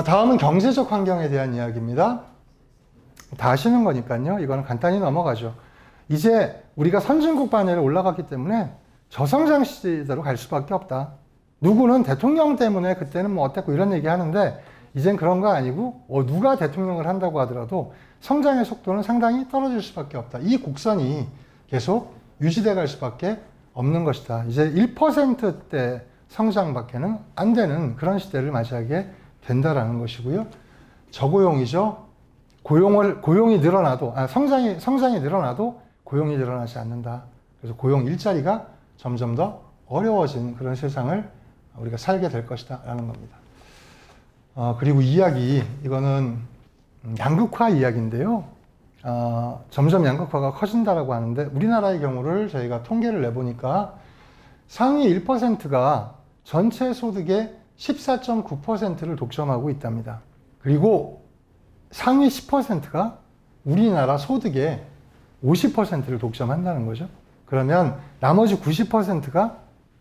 다음은 경제적 환경에 대한 이야기입니다. 다 아시는 거니까요. 이거는 간단히 넘어가죠. 이제 우리가 선진국 반열에 올라갔기 때문에 저성장 시대로 갈 수밖에 없다. 누구는 대통령 때문에 그때는 뭐 어땠고 이런 얘기 하는데 이젠 그런 거 아니고 누가 대통령을 한다고 하더라도 성장의 속도는 상당히 떨어질 수밖에 없다. 이 곡선이 계속 유지돼 갈 수밖에 없는 것이다. 이제 1%대 성장밖에는 안 되는 그런 시대를 맞이하게 된다라는 것이고요. 저고용이죠. 고용이 늘어나도, 성장이 늘어나도 고용이 늘어나지 않는다. 그래서 고용 일자리가 점점 더 어려워진 그런 세상을 우리가 살게 될 것이다. 라는 겁니다. 그리고 이거는 양극화 이야기인데요. 점점 양극화가 커진다라고 하는데 우리나라의 경우를 저희가 통계를 내보니까 상위 1%가 전체 소득의 14.9%를 독점하고 있답니다. 그리고 상위 10%가 우리나라 소득의 50%를 독점한다는 거죠. 그러면 나머지 90%가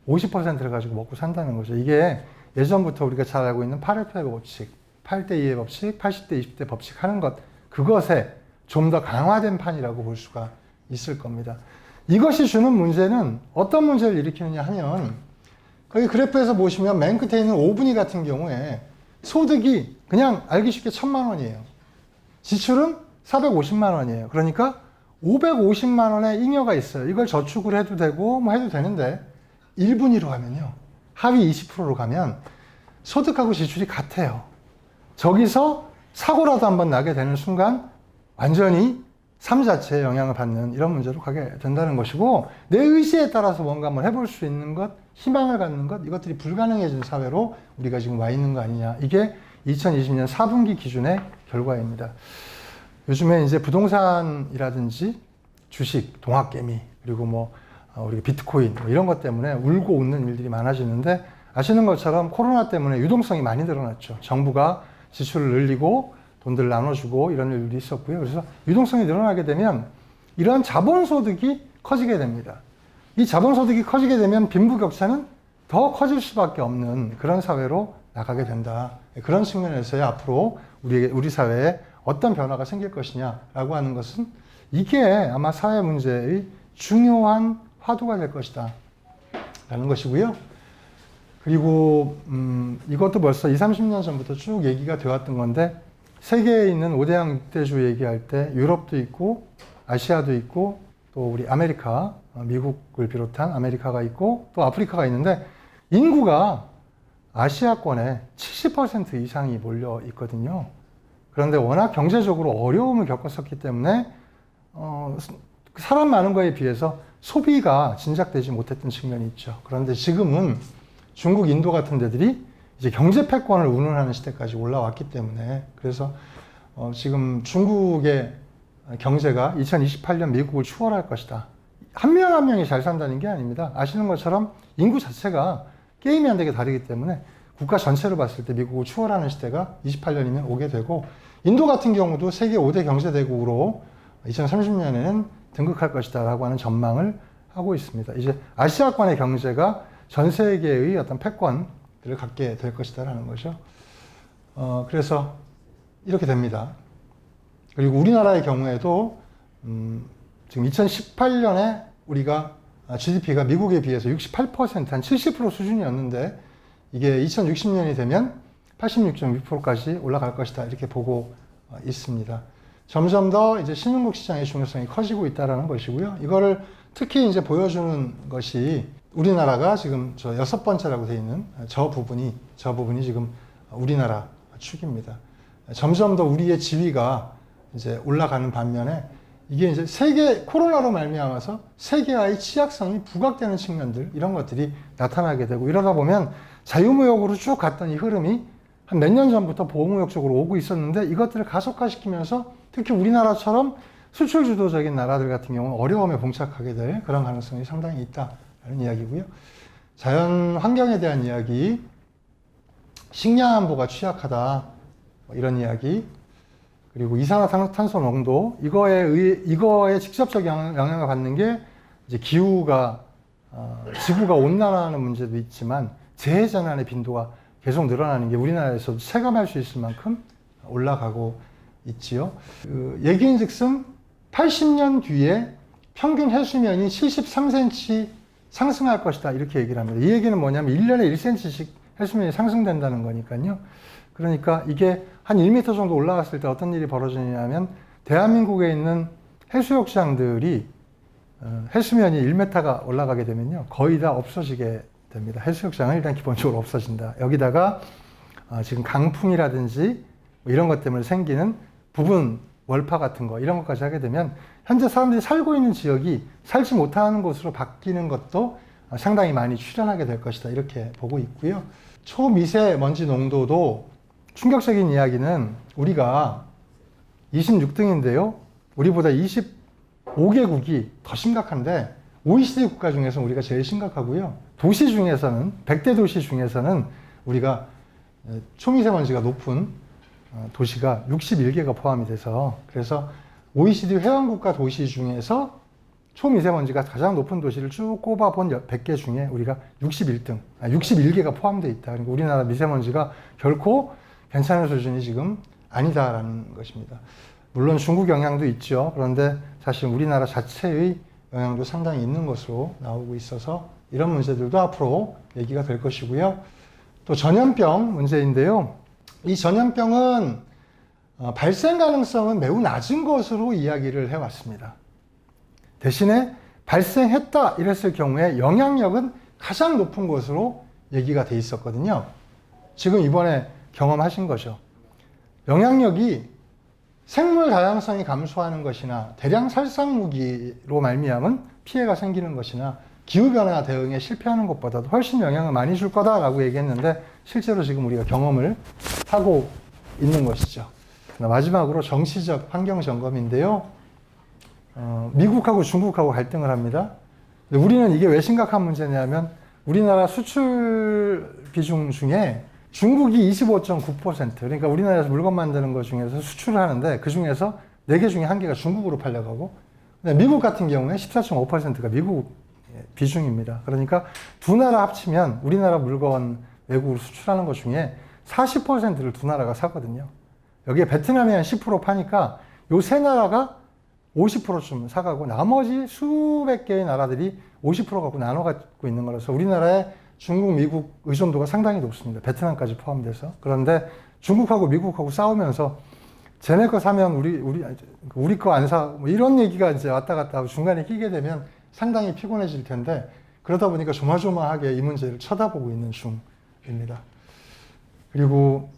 50%를 가지고 먹고 산다는 거죠. 이게 예전부터 우리가 잘 알고 있는 파레토의 법칙, 8대2의 법칙, 80대 20대 법칙 하는 것, 그것에 좀 더 강화된 판이라고 볼 수가 있을 겁니다. 이것이 주는 문제는 어떤 문제를 일으키느냐 하면 거기 그래프에서 보시면 맨 끝에 있는 5분위 같은 경우에 소득이 그냥 알기 쉽게 1,000만 원이에요. 지출은 450만 원이에요. 그러니까 550만 원의 잉여가 있어요. 이걸 저축을 해도 되고 뭐 해도 되는데 1분위로 가면요. 하위 20%로 가면 소득하고 지출이 같아요. 저기서 사고라도 한번 나게 되는 순간 완전히 삶 자체에 영향을 받는 이런 문제로 가게 된다는 것이고 내 의지에 따라서 뭔가 한번 해볼 수 있는 것, 희망을 갖는 것, 이것들이 불가능해진 사회로 우리가 지금 와 있는 거 아니냐. 이게 2020년 4분기 기준의 결과입니다. 요즘에 이제 부동산이라든지 주식, 동학개미, 그리고 우리 비트코인 이런 것 때문에 울고 웃는 일들이 많아지는데 아시는 것처럼 코로나 때문에 유동성이 많이 늘어났죠. 정부가 지출을 늘리고 돈들을 나눠주고 이런 일들이 있었고요. 그래서 유동성이 늘어나게 되면 이러한 자본소득이 커지게 됩니다. 이 자본소득이 커지게 되면 빈부격차는 더 커질 수밖에 없는 그런 사회로 나가게 된다. 그런 측면에서의 앞으로 우리 사회에 어떤 변화가 생길 것이냐라고 하는 것은 이게 아마 사회 문제의 중요한 화두가 될 것이다. 라는 것이고요. 그리고 이것도 벌써 20, 30년 전부터 쭉 얘기가 되었던 건데 세계에 있는 5대양 6대주 얘기할 때 유럽도 있고 아시아도 있고 또 우리 아메리카, 미국을 비롯한 아메리카가 있고 또 아프리카가 있는데 인구가 아시아권에 70% 이상이 몰려 있거든요. 그런데 워낙 경제적으로 어려움을 겪었었기 때문에 사람 많은 거에 비해서 소비가 진작되지 못했던 측면이 있죠. 그런데 지금은 중국, 인도 같은 데들이 이제 경제 패권을 운운하는 시대까지 올라왔기 때문에 그래서 지금 중국의 경제가 2028년 미국을 추월할 것이다. 한 명 한 명이 잘 산다는 게 아닙니다. 아시는 것처럼 인구 자체가 게임이 안 되게 다르기 때문에 국가 전체로 봤을 때 미국을 추월하는 시대가 28년이면 오게 되고 인도 같은 경우도 세계 5대 경제대국으로 2030년에는 등극할 것이다 라고 하는 전망을 하고 있습니다. 이제 아시아권의 경제가 전 세계의 어떤 패권을 갖게 될 것이다 라는 거죠. 그래서 이렇게 됩니다. 그리고 우리나라의 경우에도 지금 2018년에 우리가 GDP가 미국에 비해서 68%, 한 70% 수준이었는데 이게 2060년이 되면 86.6%까지 올라갈 것이다 이렇게 보고 있습니다. 점점 더 이제 신흥국 시장의 중요성이 커지고 있다는 것이고요. 이거를 특히 이제 보여주는 것이 우리나라가 지금 저 6번째라고 되어 있는 저 부분이 지금 우리나라 축입니다. 점점 더 우리의 지위가 이제 올라가는 반면에 이게 이제 코로나로 말미암아서 세계와의 취약성이 부각되는 측면들, 이런 것들이 나타나게 되고 이러다 보면 자유무역으로 쭉 갔던 이 흐름이 한 몇 년 전부터 보호무역 쪽으로 오고 있었는데 이것들을 가속화시키면서 특히 우리나라처럼 수출 주도적인 나라들 같은 경우는 어려움에 봉착하게 될 그런 가능성이 상당히 있다라는 이야기고요. 자연 환경에 대한 이야기, 식량 안보가 취약하다, 이런 이야기, 그리고 이산화탄소 농도, 이거에 직접적 영향을 받는 게 이제 지구가 온난화하는 문제도 있지만 재해재난의 빈도가 계속 늘어나는 게 우리나라에서도 체감할 수 있을 만큼 올라가고 있지요. 그 얘기인즉슨 80년 뒤에 평균 해수면이 73cm 상승할 것이다 이렇게 얘기를 합니다. 이 얘기는 뭐냐면 1년에 1cm씩 해수면이 상승된다는 거니까요. 그러니까 이게 한 1m 정도 올라갔을 때 어떤 일이 벌어지냐면 대한민국에 있는 해수욕장들이 해수면이 1m가 올라가게 되면요 거의 다 없어지게 됩니다. 해수욕장은 일단 기본적으로 없어진다. 여기다가 지금 강풍이라든지 뭐 이런 것 때문에 생기는 부분 월파 같은 거 이런 것까지 하게 되면 현재 사람들이 살고 있는 지역이 살지 못하는 곳으로 바뀌는 것도 상당히 많이 출현하게 될 것이다 이렇게 보고 있고요. 초미세먼지 농도도 충격적인 이야기는 우리가 26등인데요. 우리보다 25개국이 더 심각한데 OECD 국가 중에서 우리가 제일 심각하고요. 도시 중에서는 100대 도시 중에서는 우리가 초미세먼지가 높은 도시가 61개가 포함이 돼서 그래서 OECD 회원국가 도시 중에서 초미세먼지가 가장 높은 도시를 쭉 꼽아본 100개 중에 우리가 61개가 포함되어 있다. 그러니까 우리나라 미세먼지가 결코 괜찮은 수준이 지금 아니다라는 것입니다. 물론 중국 영향도 있죠. 그런데 사실 우리나라 자체의 영향도 상당히 있는 것으로 나오고 있어서 이런 문제들도 앞으로 얘기가 될 것이고요. 또 전염병 문제인데요. 이 전염병은 발생 가능성은 매우 낮은 것으로 이야기를 해왔습니다. 대신에 발생했다 이랬을 경우에 영향력은 가장 높은 것으로 얘기가 돼 있었거든요. 지금 이번에 경험하신 거죠. 영향력이 생물 다양성이 감소하는 것이나 대량 살상 무기로 말미암은 피해가 생기는 것이나 기후변화 대응에 실패하는 것보다도 훨씬 영향을 많이 줄 거다라고 얘기했는데 실제로 지금 우리가 경험을 하고 있는 것이죠. 마지막으로 정치적 환경 점검인데요. 미국하고 중국하고 갈등을 합니다. 근데 우리는 이게 왜 심각한 문제냐면 우리나라 수출 비중 중에 중국이 25.9% 그러니까 우리나라에서 물건 만드는 것 중에서 수출을 하는데 그 중에서 4개 중에 1개가 중국으로 팔려가고 미국 같은 경우에 14.5%가 미국 비중입니다. 그러니까 두 나라 합치면 우리나라 물건 외국으로 수출하는 것 중에 40%를 두 나라가 사거든요. 여기에 베트남이 한 10% 파니까 요 세 나라가 50%쯤 사가고 나머지 수백 개의 나라들이 50% 갖고 나눠 갖고 있는 거라서 우리나라의 중국, 미국 의존도가 상당히 높습니다. 베트남까지 포함돼서. 그런데 중국하고 미국하고 싸우면서 쟤네 거 사면 우리 거 안 사, 뭐 이런 얘기가 이제 왔다 갔다 하고 중간에 끼게 되면 상당히 피곤해질 텐데 그러다 보니까 조마조마하게 이 문제를 쳐다보고 있는 중입니다. 그리고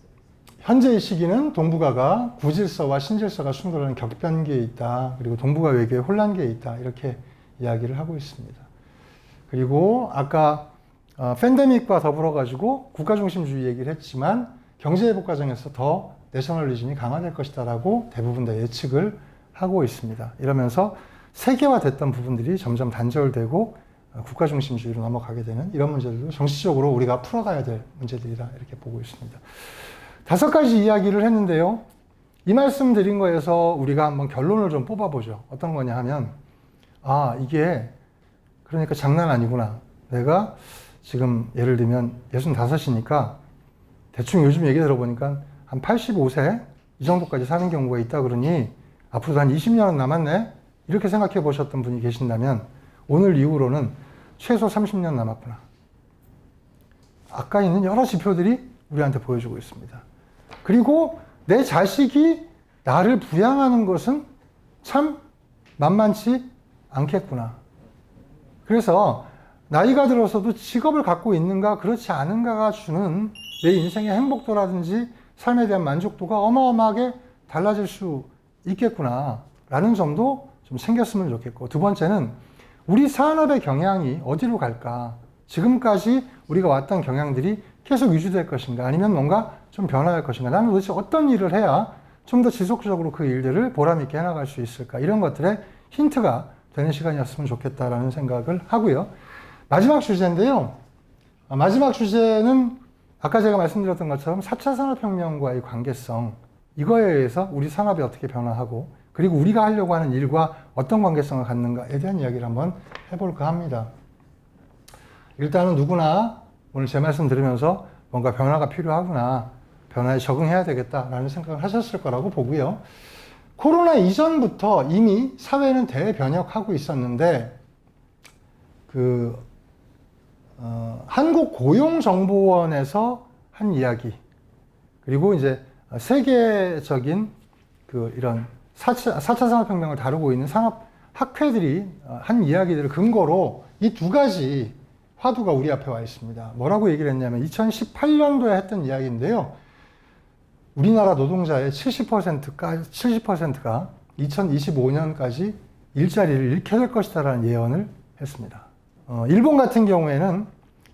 현재의 시기는 동북아가 구질서와 신질서가 충돌하는 격변기에 있다. 그리고 동북아 외교의 혼란기에 있다. 이렇게 이야기를 하고 있습니다. 그리고 아까 팬데믹과 더불어 가지고 국가중심주의 얘기를 했지만 경제회복 과정에서 더 내셔널리즘이 강화될 것이다라고 대부분 다 예측을 하고 있습니다. 이러면서 세계화됐던 부분들이 점점 단절되고 국가중심주의로 넘어가게 되는 이런 문제들도 정치적으로 우리가 풀어가야 될 문제들이다 이렇게 보고 있습니다. 5가지 이야기를 했는데요. 이 말씀 드린 거에서 우리가 한번 결론을 좀 뽑아보죠. 어떤 거냐 하면 이게 그러니까 장난 아니구나. 내가 지금 예를 들면 65이니까 대충 요즘 얘기 들어보니까 한 85세 이 정도까지 사는 경우가 있다 그러니 앞으로도 한 20년은 남았네 이렇게 생각해 보셨던 분이 계신다면 오늘 이후로는 최소 30년 남았구나. 아까 있는 여러 지표들이 우리한테 보여주고 있습니다. 그리고 내 자식이 나를 부양하는 것은 참 만만치 않겠구나. 그래서 나이가 들어서도 직업을 갖고 있는가 그렇지 않은가가 주는 내 인생의 행복도라든지 삶에 대한 만족도가 어마어마하게 달라질 수 있겠구나 라는 점도 좀 생겼으면 좋겠고, 두 번째는 우리 산업의 경향이 어디로 갈까? 지금까지 우리가 왔던 경향들이 계속 유지될 것인가 아니면 뭔가 좀 변화할 것인가, 나는 도대체 어떤 일을 해야 좀 더 지속적으로 그 일들을 보람있게 해나갈 수 있을까, 이런 것들의 힌트가 되는 시간이었으면 좋겠다라는 생각을 하고요. 마지막 주제인데요. 마지막 주제는 아까 제가 말씀드렸던 것처럼 4차 산업혁명과의 관계성, 이거에 의해서 우리 산업이 어떻게 변화하고 그리고 우리가 하려고 하는 일과 어떤 관계성을 갖는가에 대한 이야기를 한번 해볼까 합니다. 일단은 누구나 오늘 제 말씀 들으면서 뭔가 변화가 필요하구나, 변화에 적응해야 되겠다라는 생각을 하셨을 거라고 보고요. 코로나 이전부터 이미 사회는 대변혁하고 있었는데 한국고용정보원에서 한 이야기, 그리고 이제 세계적인 이런 4차 산업혁명을 다루고 있는 산업학회들이 한 이야기들을 근거로 이 두 가지 화두가 우리 앞에 와 있습니다. 뭐라고 얘기를 했냐면 2018년도에 했던 이야기인데요. 우리나라 노동자의 70%가 2025년까지 일자리를 잃게 될 것이다라는 예언을 했습니다. 일본 같은 경우에는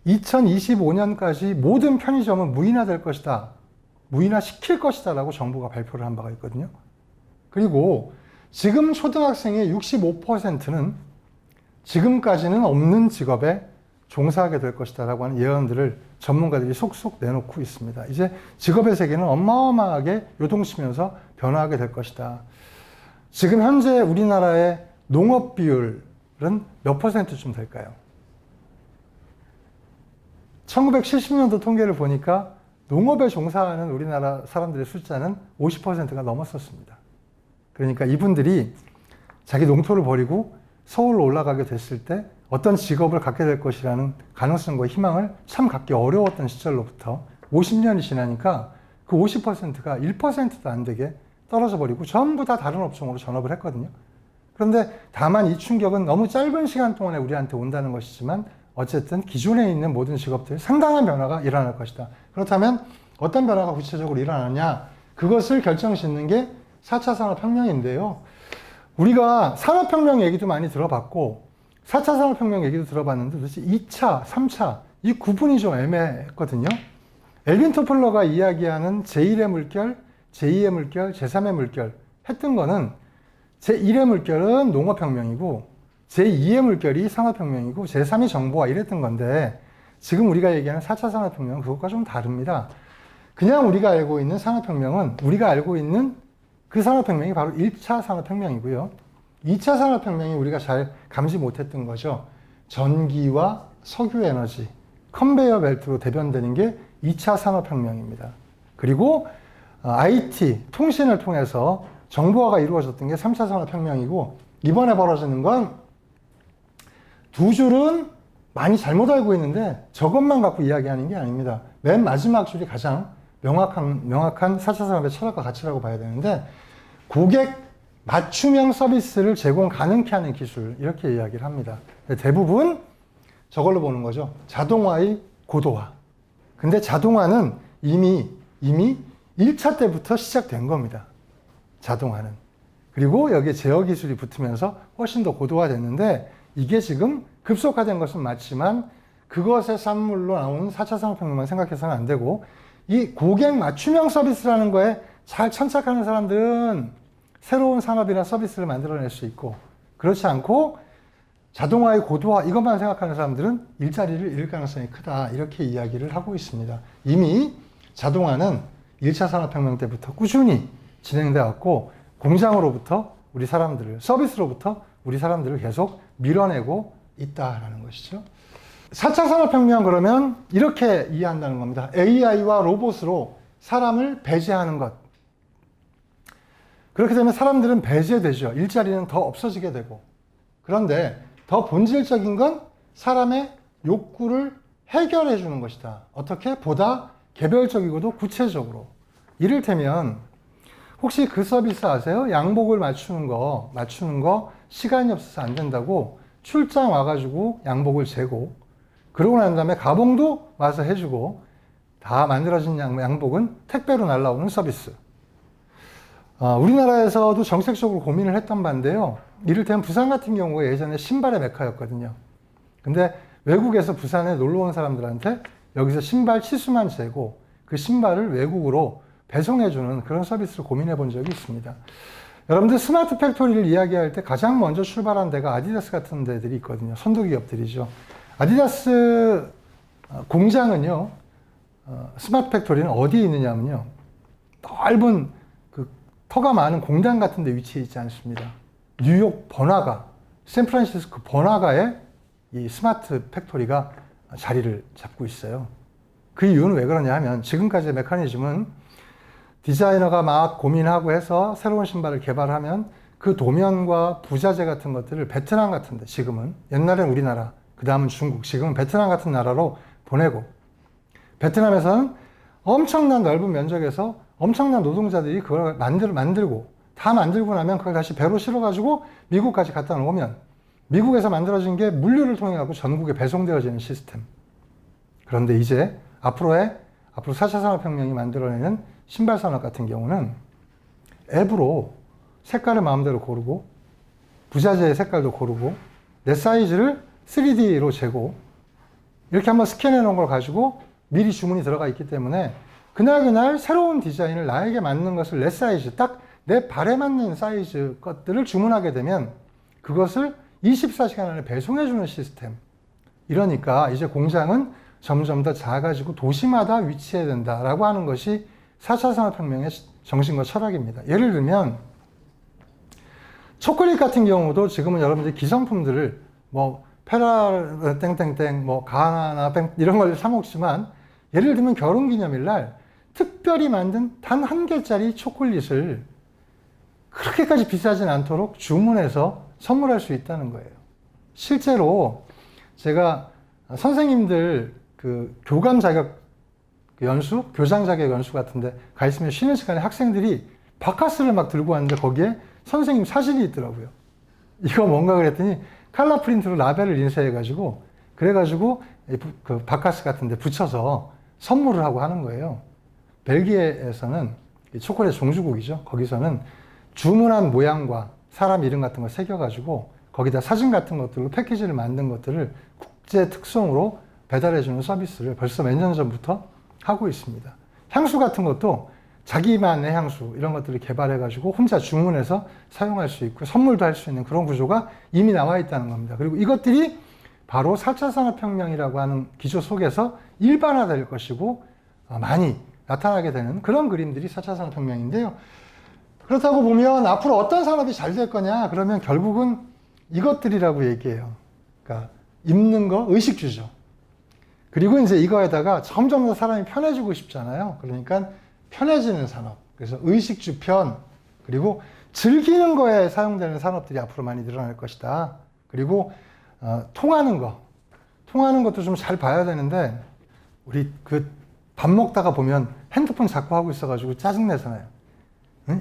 2025년까지 모든 편의점은 무인화될 것이다, 무인화시킬 것이다 라고 정부가 발표를 한 바가 있거든요. 그리고 지금 초등학생의 65%는 지금까지는 없는 직업에 종사하게 될 것이다 라고 하는 예언들을 전문가들이 속속 내놓고 있습니다. 이제 직업의 세계는 어마어마하게 요동치면서 변화하게 될 것이다. 지금 현재 우리나라의 농업 비율은 몇 %쯤 될까요? 1970년도 통계를 보니까 농업에 종사하는 우리나라 사람들의 숫자는 50%가 넘었었습니다. 그러니까 이분들이 자기 농토를 버리고 서울로 올라가게 됐을 때 어떤 직업을 갖게 될 것이라는 가능성과 희망을 참 갖기 어려웠던 시절로부터 50년이 지나니까 그 50%가 1%도 안 되게 떨어져 버리고 전부 다 다른 업종으로 전업을 했거든요. 그런데 다만 이 충격은 너무 짧은 시간 동안에 우리한테 온다는 것이지만 어쨌든 기존에 있는 모든 직업들이 상당한 변화가 일어날 것이다. 그렇다면 어떤 변화가 구체적으로 일어나냐? 그것을 결정짓는 게 4차 산업혁명인데요. 우리가 산업혁명 얘기도 많이 들어봤고 4차 산업혁명 얘기도 들어봤는데 도대체 2차, 3차 이 구분이 좀 애매했거든요. 엘빈 토플러가 이야기하는 제1의 물결, 제2의 물결, 제3의 물결 했던 거는 제1의 물결은 농업혁명이고 제2의 물결이 산업혁명이고 제3이 정보화 이랬던 건데 지금 우리가 얘기하는 4차 산업혁명은 그것과 좀 다릅니다. 그냥 우리가 알고 있는 산업혁명은 우리가 알고 있는 그 산업혁명이 바로 1차 산업혁명이고요. 2차 산업혁명이 우리가 잘 감지 못했던 거죠. 전기와 석유에너지, 컨베이어 벨트로 대변되는 게 2차 산업혁명입니다. 그리고 IT, 통신을 통해서 정보화가 이루어졌던 게 3차 산업혁명이고 이번에 벌어지는 건 두 줄은 많이 잘못 알고 있는데 저것만 갖고 이야기하는 게 아닙니다. 맨 마지막 줄이 가장 명확한 4차 산업의 철학과 가치라고 봐야 되는데 고객 맞춤형 서비스를 제공 가능케 하는 기술 이렇게 이야기를 합니다. 대부분 저걸로 보는 거죠. 자동화의 고도화. 근데 자동화는 이미 1차 때부터 시작된 겁니다. 자동화는. 그리고 여기에 제어 기술이 붙으면서 훨씬 더 고도화됐는데 이게 지금 급속화된 것은 맞지만 그것의 산물로 나오는 4차 산업혁명만 생각해서는 안 되고 이 고객 맞춤형 서비스라는 거에 잘 천착하는 사람들은 새로운 산업이나 서비스를 만들어낼 수 있고 그렇지 않고 자동화의 고도화 이것만 생각하는 사람들은 일자리를 잃을 가능성이 크다 이렇게 이야기를 하고 있습니다. 이미 자동화는 1차 산업혁명 때부터 꾸준히 진행돼 왔고 공장으로부터 우리 사람들을 서비스로부터 우리 사람들을 계속 밀어내고 있다라는 것이죠. 4차 산업혁명 그러면 이렇게 이해한다는 겁니다. AI와 로봇으로 사람을 배제하는 것. 그렇게 되면 사람들은 배제되죠. 일자리는 더 없어지게 되고. 그런데 더 본질적인 건 사람의 욕구를 해결해 주는 것이다. 어떻게? 보다 개별적이고도 구체적으로. 이를테면 혹시 그 서비스 아세요? 양복을 맞추는 거 시간이 없어서 안 된다고 출장 와가지고 양복을 재고 그러고 난 다음에 가봉도 와서 해주고 다 만들어진 양복은 택배로 날라오는 서비스. 우리나라에서도 정책적으로 고민을 했던 바인데요. 이를테면 부산 같은 경우가 예전에 신발의 메카였거든요. 근데 외국에서 부산에 놀러 온 사람들한테 여기서 신발 치수만 재고 그 신발을 외국으로 배송해주는 그런 서비스를 고민해 본 적이 있습니다. 여러분들 스마트 팩토리를 이야기할 때 가장 먼저 출발한 데가 아디다스 같은 데들이 있거든요. 선도 기업들이죠. 아디다스 공장은요, 스마트 팩토리는 어디에 있느냐면요, 넓은 그 터가 많은 공장 같은 데 위치해 있지 않습니다. 뉴욕 번화가, 샌프란시스코 번화가에 이 스마트 팩토리가 자리를 잡고 있어요. 그 이유는 왜 그러냐 하면 지금까지의 메커니즘은 디자이너가 막 고민하고 해서 새로운 신발을 개발하면 그 도면과 부자재 같은 것들을 베트남 같은데, 지금은, 옛날엔 우리나라, 그 다음은 중국, 지금은 베트남 같은 나라로 보내고, 베트남에서는 엄청난 넓은 면적에서 엄청난 노동자들이 그걸 만들고 다 만들고 나면 그걸 다시 배로 실어가지고 미국까지 갖다 놓으면 미국에서 만들어진 게 물류를 통해 갖고 전국에 배송되어지는 시스템. 그런데 이제 앞으로 4차 산업혁명이 만들어내는 신발 산업 같은 경우는 앱으로 색깔을 마음대로 고르고 부자재의 색깔도 고르고 내 사이즈를 3D로 재고 이렇게 한번 스캔해 놓은 걸 가지고 미리 주문이 들어가 있기 때문에 그날 새로운 디자인을 나에게 맞는 것을 내 사이즈, 딱 내 발에 맞는 사이즈 것들을 주문하게 되면 그것을 24시간 안에 배송해 주는 시스템. 이러니까 이제 공장은 점점 더 작아지고 도시마다 위치해야 된다라고 하는 것이 4차 산업혁명의 정신과 철학입니다. 예를 들면 초콜릿 같은 경우도 지금은 여러분들이 기성품들을 뭐 페라 땡땡땡 뭐 가나나 땡 이런 걸 사 먹지만, 예를 들면 결혼기념일날 특별히 만든 단 한 개짜리 초콜릿을 그렇게까지 비싸진 않도록 주문해서 선물할 수 있다는 거예요. 실제로 제가 선생님들 그 교감 자격 연수, 교장 자격 연수 같은데 가 있으면 쉬는 시간에 학생들이 바카스를 막 들고 왔는데 거기에 선생님 사진이 있더라고요. 이거 뭔가 그랬더니 칼라 프린트로 라벨을 인쇄해가지고 그래가지고 그 바카스 같은데 붙여서 선물을 하고 하는 거예요. 벨기에에서는 초콜릿 종주국이죠. 거기서는 주문한 모양과 사람 이름 같은 거 새겨가지고 거기다 사진 같은 것들로 패키지를 만든 것들을 국제 특송으로 배달해주는 서비스를 벌써 몇 년 전부터 하고 있습니다. 향수 같은 것도 자기만의 향수 이런 것들을 개발해가지고 혼자 주문해서 사용할 수 있고 선물도 할 수 있는 그런 구조가 이미 나와 있다는 겁니다. 그리고 이것들이 바로 4차 산업혁명이라고 하는 기조 속에서 일반화될 것이고 많이 나타나게 되는 그런 그림들이 4차 산업혁명인데요. 그렇다고 보면 앞으로 어떤 산업이 잘 될 거냐 그러면 결국은 이것들이라고 얘기해요. 그러니까 입는 거 의식주죠. 그리고 이제 이거에다가 점점 더 사람이 편해지고 싶잖아요. 그러니까 편해지는 산업. 그래서 의식주 편, 그리고 즐기는 거에 사용되는 산업들이 앞으로 많이 늘어날 것이다. 그리고 통하는 것도 좀 잘 봐야 되는데 우리 그 밥 먹다가 보면 핸드폰 자꾸 하고 있어가지고 짜증내잖아요.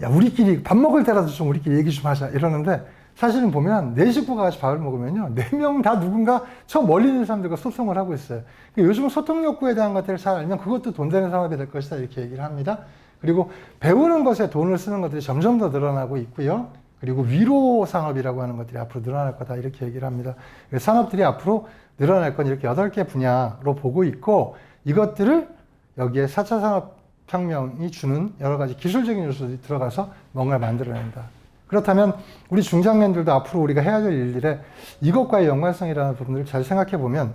야, 우리끼리 밥 먹을 때라도 좀 우리끼리 얘기 좀 하자 이러는데 사실은 보면 네 식구가 같이 밥을 먹으면요, 네 명 다 누군가 저 멀리 있는 사람들과 소통을 하고 있어요. 요즘 소통 욕구에 대한 것들을 잘 알면 그것도 돈 되는 산업이 될 것이다 이렇게 얘기를 합니다. 그리고 배우는 것에 돈을 쓰는 것들이 점점 더 늘어나고 있고요. 그리고 위로 산업이라고 하는 것들이 앞으로 늘어날 거다 이렇게 얘기를 합니다. 산업들이 앞으로 늘어날 건 이렇게 8개 분야로 보고 있고, 이것들을 여기에 4차 산업혁명이 주는 여러 가지 기술적인 요소들이 들어가서 뭔가를 만들어낸다. 그렇다면 우리 중장년들도 앞으로 우리가 해야 될 일들에 이것과의 연관성이라는 부분들을 잘 생각해 보면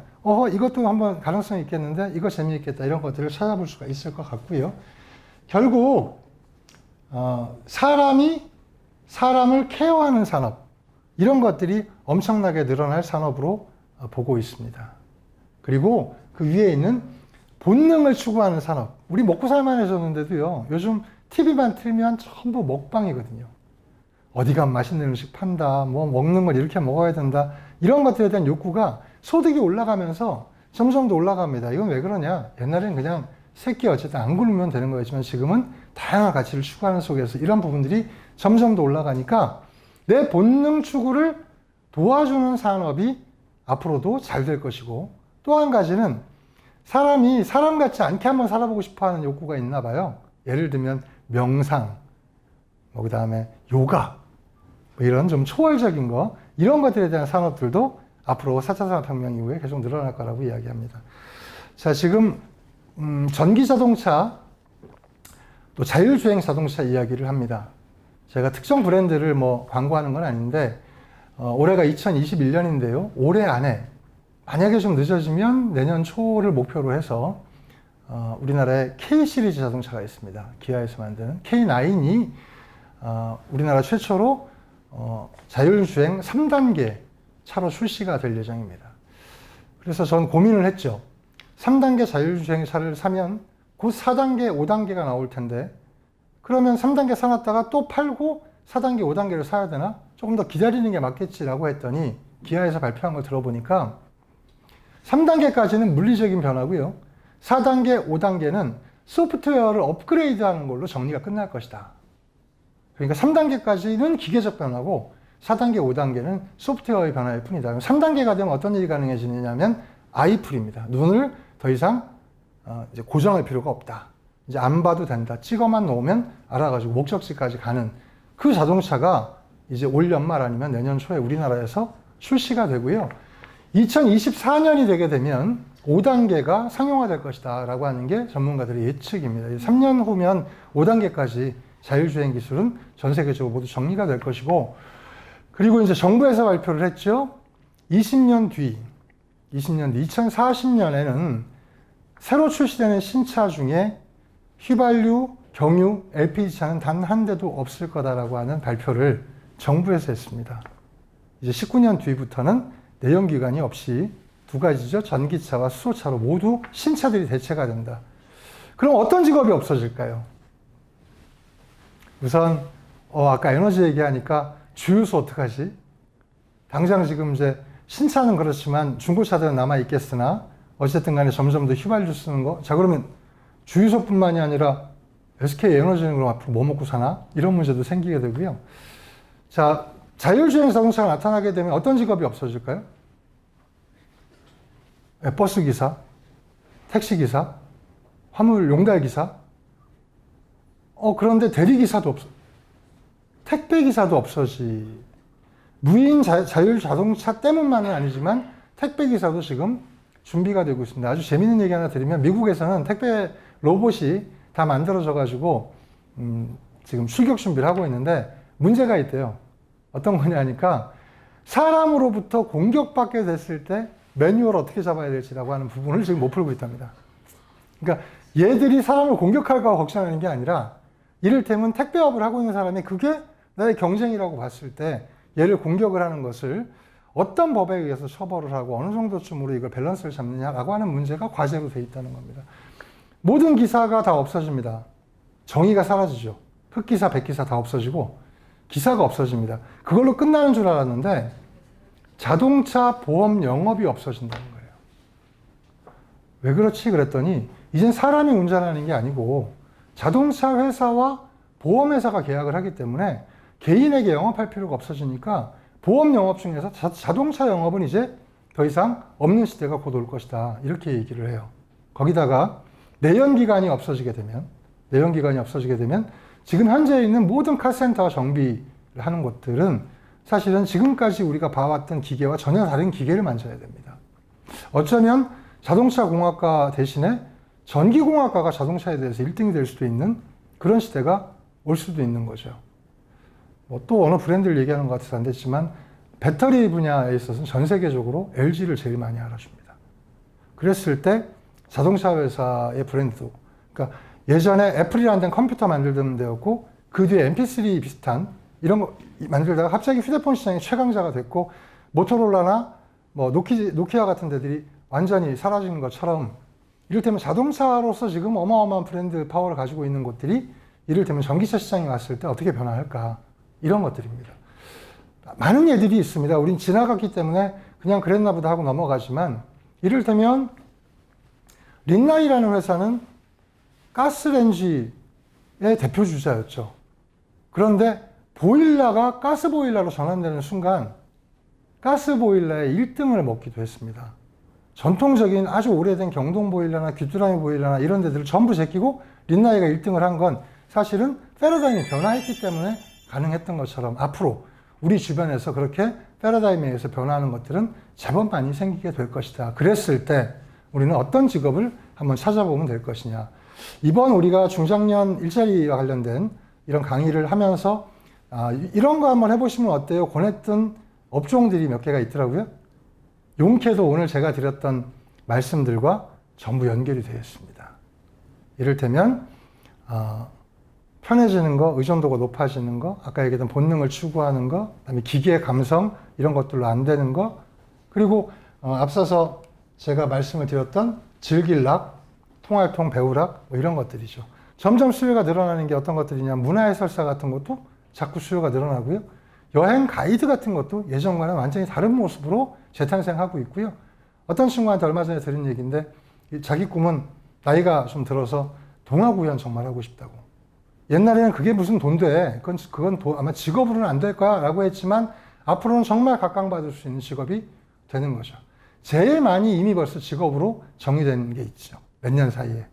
이것도 한번 가능성이 있겠는데 이거 재미있겠다 이런 것들을 찾아볼 수가 있을 것 같고요. 결국 사람이 사람을 케어하는 산업, 이런 것들이 엄청나게 늘어날 산업으로 보고 있습니다. 그리고 그 위에 있는 본능을 추구하는 산업, 우리 먹고 살만해졌는데도요, 요즘 TV만 틀면 전부 먹방이거든요. 어디 가면 맛있는 음식 판다, 뭐 먹는 걸 이렇게 먹어야 된다, 이런 것들에 대한 욕구가 소득이 올라가면서 점점 더 올라갑니다. 이건 왜 그러냐? 옛날에는 그냥 새끼 어쨌든 안 굶으면 되는 거였지만 지금은 다양한 가치를 추구하는 속에서 이런 부분들이 점점 더 올라가니까 내 본능 추구를 도와주는 산업이 앞으로도 잘 될 것이고, 또 한 가지는 사람이 사람 같지 않게 한번 살아보고 싶어 하는 욕구가 있나 봐요. 예를 들면 명상, 그 다음에 요가, 이런 좀 초월적인 거, 이런 것들에 대한 산업들도 앞으로 4차 산업혁명 이후에 계속 늘어날 거라고 이야기합니다. 자, 지금 전기 자동차, 또 자율주행 자동차 이야기를 합니다. 제가 특정 브랜드를 뭐 광고하는 건 아닌데 올해가 2021년인데요. 올해 안에 만약에 좀 늦어지면 내년 초를 목표로 해서 우리나라에 K 시리즈 자동차가 있습니다. 기아에서 만드는 K9이 우리나라 최초로 자율주행 3단계 차로 출시가 될 예정입니다. 그래서 전 고민을 했죠. 3단계 자율주행차를 사면 곧 4단계, 5단계가 나올 텐데 그러면 3단계 사놨다가 또 팔고 4단계, 5단계를 사야 되나? 조금 더 기다리는 게 맞겠지라고 했더니 기아에서 발표한 걸 들어보니까 3단계까지는 물리적인 변화고요. 4단계, 5단계는 소프트웨어를 업그레이드하는 걸로 정리가 끝날 것이다. 그러니까 3단계까지는 기계적 변화고 4단계, 5단계는 소프트웨어의 변화일 뿐이다. 3단계가 되면 어떤 일이 가능해지느냐면 아이풀입니다. 눈을 더 이상 이제 고정할 필요가 없다. 이제 안 봐도 된다. 찍어만 놓으면 알아가지고 목적지까지 가는 그 자동차가 이제 올 연말 아니면 내년 초에 우리나라에서 출시가 되고요. 2024년이 되게 되면 5단계가 상용화될 것이다 라고 하는 게 전문가들의 예측입니다. 3년 후면 5단계까지 자율주행 기술은 전 세계적으로 모두 정리가 될 것이고, 그리고 이제 정부에서 발표를 했죠. 20년 뒤 2040년에는 새로 출시되는 신차 중에 휘발유, 경유, LPG차는 단 한 대도 없을 거다라고 하는 발표를 정부에서 했습니다. 이제 19년 뒤부터는 내연기관이 없이 두 가지죠. 전기차와 수소차로 모두 신차들이 대체가 된다. 그럼 어떤 직업이 없어질까요? 우선 아까 에너지 얘기하니까 주유소 어떡하지? 당장 지금 이제 신차는 그렇지만 중고차들은 남아있겠으나 어쨌든 간에 점점 더 휘발유 쓰는 거. 자, 그러면 주유소뿐만이 아니라 SK에너지는 그럼 앞으로 뭐 먹고 사나? 이런 문제도 생기게 되고요. 자, 자율주행 자동차가 나타나게 되면 어떤 직업이 없어질까요? 버스 기사, 택시 기사, 화물 용달 기사. 그런데 대리 기사도 택배 기사도 무인 자율 자동차 때문만은 아니지만 택배 기사도 지금 준비가 되고 있습니다. 아주 재밌는 얘기 하나 드리면 미국에서는 택배 로봇이 다 만들어져 가지고 지금 출격 준비를 하고 있는데 문제가 있대요. 어떤 거냐니까 사람으로부터 공격받게 됐을 때 매뉴얼을 어떻게 잡아야 될지라고 하는 부분을 지금 못 풀고 있답니다. 그러니까 얘들이 사람을 공격할까 걱정하는 게 아니라 이를테면 택배업을 하고 있는 사람이 그게 나의 경쟁이라고 봤을 때 얘를 공격을 하는 것을 어떤 법에 의해서 처벌을 하고 어느 정도쯤으로 이걸 밸런스를 잡느냐라고 하는 문제가 과제로 돼 있다는 겁니다. 모든 기사가 다 없어집니다. 정의가 사라지죠. 흑기사, 백기사 다 없어지고 기사가 없어집니다. 그걸로 끝나는 줄 알았는데 자동차 보험 영업이 없어진다는 거예요. 왜 그렇지? 그랬더니 이젠 사람이 운전하는 게 아니고 자동차 회사와 보험회사가 계약을 하기 때문에 개인에게 영업할 필요가 없어지니까 보험 영업 중에서 자동차 영업은 이제 더 이상 없는 시대가 곧 올 것이다. 이렇게 얘기를 해요. 거기다가 내연기관이 없어지게 되면 지금 현재 있는 모든 카센터와 정비를 하는 곳들은 사실은 지금까지 우리가 봐왔던 기계와 전혀 다른 기계를 만져야 됩니다. 어쩌면 자동차 공학과 대신에 전기공학과가 자동차에 대해서 1등이 될 수도 있는 그런 시대가 올 수도 있는 거죠. 또 어느 브랜드를 얘기하는 것 같아서 안 됐지만 배터리 분야에 있어서는 전 세계적으로 LG를 제일 많이 알아줍니다. 그랬을 때 자동차 회사의 브랜드도, 그러니까 예전에 애플이라는 데는 컴퓨터 만들던 데였고 그 뒤에 MP3 비슷한 이런 거 만들다가 갑자기 휴대폰 시장의 최강자가 됐고 모토로라나 노키아 같은 데들이 완전히 사라지는 것처럼 이를테면 자동차로서 지금 어마어마한 브랜드 파워를 가지고 있는 곳들이 이를테면 전기차 시장에 왔을 때 어떻게 변화할까, 이런 것들입니다. 많은 예들이 있습니다. 우린 지나갔기 때문에 그냥 그랬나 보다 하고 넘어가지만 이를테면 린나이라는 회사는 가스렌지의 대표 주자였죠. 그런데 보일러가 가스보일러로 전환되는 순간 가스보일러의 1등을 먹기도 했습니다. 전통적인 아주 오래된 경동보일러나 귀뚜라미 보일러나 이런 데들을 전부 제끼고 린나이가 1등을 한 건 사실은 패러다임이 변화했기 때문에 가능했던 것처럼 앞으로 우리 주변에서 그렇게 패러다임에 의해서 변화하는 것들은 제법 많이 생기게 될 것이다. 그랬을 때 우리는 어떤 직업을 한번 찾아보면 될 것이냐. 이번 우리가 중장년 일자리와 관련된 이런 강의를 하면서 이런 거 한번 해보시면 어때요? 권했던 업종들이 몇 개가 있더라고요. 용케도 오늘 제가 드렸던 말씀들과 전부 연결이 되어 있습니다. 이를테면 편해지는 거, 의존도가 높아지는 거, 아까 얘기했던 본능을 추구하는 거, 그다음에 기계의 감성 이런 것들로 안 되는 거, 그리고 앞서서 제가 말씀을 드렸던 즐길락, 통활통, 배우락 뭐 이런 것들이죠. 점점 수요가 늘어나는 게 어떤 것들이냐, 문화해설사 같은 것도 자꾸 수요가 늘어나고요. 여행 가이드 같은 것도 예전과는 완전히 다른 모습으로 재탄생하고 있고요. 어떤 친구한테 얼마 전에 들은 얘기인데 자기 꿈은 나이가 좀 들어서 동화구연 정말 하고 싶다고. 옛날에는 그게 무슨 돈 돼. 그건 아마 직업으로는 안 될 거야 라고 했지만 앞으로는 정말 각광받을 수 있는 직업이 되는 거죠. 제일 많이 이미 벌써 직업으로 정의된 게 있죠. 몇 년 사이에.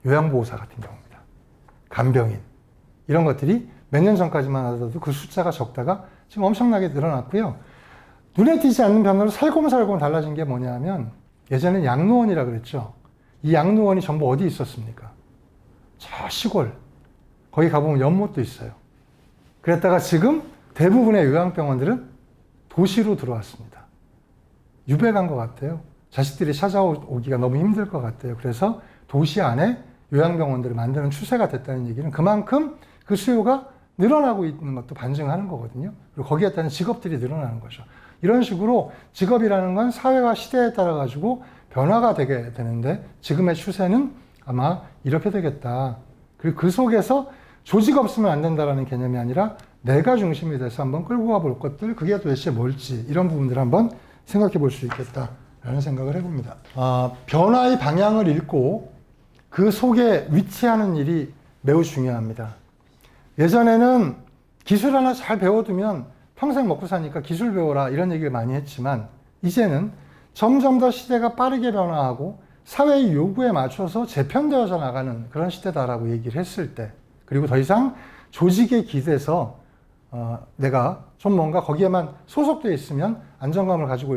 요양보호사 같은 경우입니다. 간병인. 이런 것들이 몇 년 전까지만 하더라도 그 숫자가 적다가 지금 엄청나게 늘어났고요. 눈에 띄지 않는 변화로 살곰살곰 달라진 게 뭐냐 하면 예전엔 양로원이라 그랬죠. 이 양로원이 전부 어디 있었습니까? 저 시골. 거기 가보면 연못도 있어요. 그랬다가 지금 대부분의 요양병원들은 도시로 들어왔습니다. 유배간 것 같아요. 자식들이 찾아오기가 너무 힘들 것 같아요. 그래서 도시 안에 요양병원들을 만드는 추세가 됐다는 얘기는 그만큼 그 수요가 늘어나고 있는 것도 반증하는 거거든요. 그리고 거기에 따른 직업들이 늘어나는 거죠. 이런 식으로 직업이라는 건 사회와 시대에 따라 가지고 변화가 되게 되는데 지금의 추세는 아마 이렇게 되겠다. 그리고 그 속에서 조직 없으면 안 된다라는 개념이 아니라 내가 중심이 돼서 한번 끌고 가볼 것들, 그게 도대체 뭘지 이런 부분들을 한번 생각해 볼 수 있겠다라는 생각을 해봅니다. 변화의 방향을 읽고 그 속에 위치하는 일이 매우 중요합니다. 예전에는 기술 하나 잘 배워두면 평생 먹고 사니까 기술 배워라 이런 얘기를 많이 했지만 이제는 점점 더 시대가 빠르게 변화하고 사회의 요구에 맞춰서 재편되어져 나가는 그런 시대다라고 얘기를 했을 때, 그리고 더 이상 조직에 기대서 내가 좀 뭔가 거기에만 소속되어 있으면 안정감을 가지고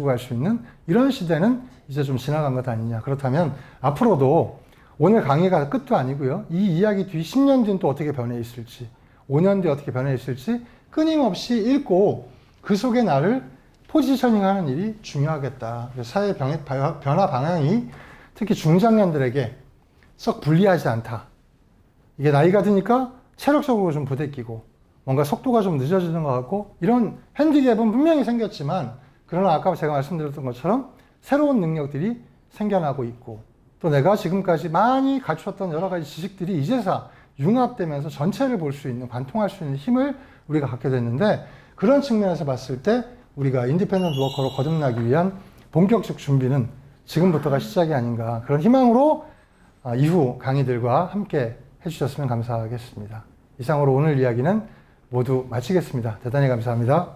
갈 수 있는 이런 시대는 이제 좀 지나간 것 아니냐. 그렇다면 앞으로도 오늘 강의가 끝도 아니고요. 이 이야기 뒤 10년 뒤는 또 어떻게 변해 있을지, 5년 뒤 어떻게 변해 있을지 끊임없이 읽고 그 속에 나를 포지셔닝하는 일이 중요하겠다. 사회 변화 방향이 특히 중장년들에게 썩 불리하지 않다. 이게 나이가 드니까 체력적으로 좀 부대끼고 뭔가 속도가 좀 늦어지는 것 같고 이런 핸디캡은 분명히 생겼지만, 그러나 아까 제가 말씀드렸던 것처럼 새로운 능력들이 생겨나고 있고 또 내가 지금까지 많이 갖추었던 여러 가지 지식들이 이제서 융합되면서 전체를 볼 수 있는, 관통할 수 있는 힘을 우리가 갖게 됐는데, 그런 측면에서 봤을 때 우리가 인디펜던트 워커로 거듭나기 위한 본격적 준비는 지금부터가 시작이 아닌가, 그런 희망으로 이후 강의들과 함께 해주셨으면 감사하겠습니다. 이상으로 오늘 이야기는 모두 마치겠습니다. 대단히 감사합니다.